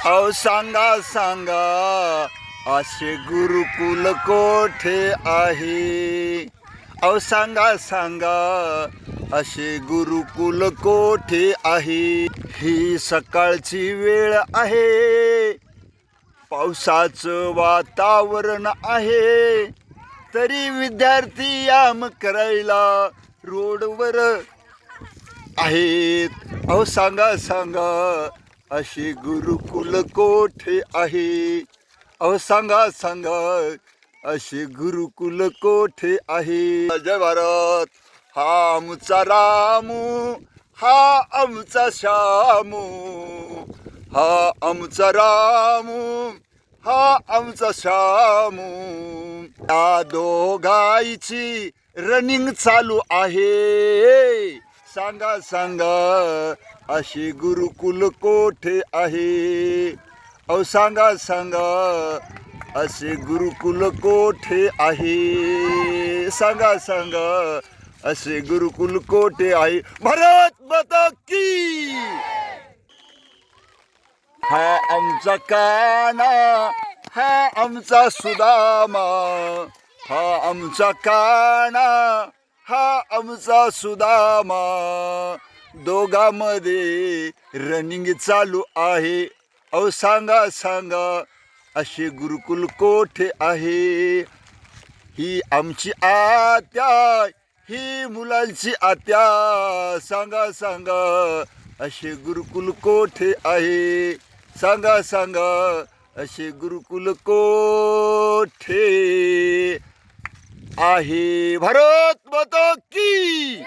अहो सांगा सांगा असे गुरुकुल कोठे आहे. अहो सांगा सांगा असे गुरुकुल कोठे आहे. ही सकाळची वेळ आहे, पावसाचं वातावरण आहे, तरी विद्यार्थी याम करायला रोडवर आहेत. अहो सांगा सांगा अशी गुरुकुल कोठे आहे. अहो सांगा सांगा अशी गुरुकुल कोठे आहे. जय भारत. हा आमचा रामू, हा आमचा श्यामू, हा आमचा रामू, हा आमचा श्यामू. या दोघांची रनिंग चालू आहे. सांगा सांगा अशी गुरुकुल कोठे आहे. अहो सांगा सांगा असे गुरुकुल कोठे आहे. सांगा सांगा असे गुरुकुल कोठे आहे. भारत माता की. हा आमचा काना, हा आमचा सुदामा, हा आमचा काना, हा आमचा सुदामा. दोघांमध्ये रनिंग चालू आहे. अहो सांगा सांगा असे गुरुकुल कोठे आहे. ही आमची आत्या, ही मुलांची आत्या. सांगा सांगा असे गुरुकुल कोठे आहे. सांगा सांगा असे गुरुकुल कोठे आहे. भारत माता की.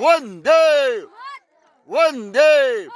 वंदे वंदे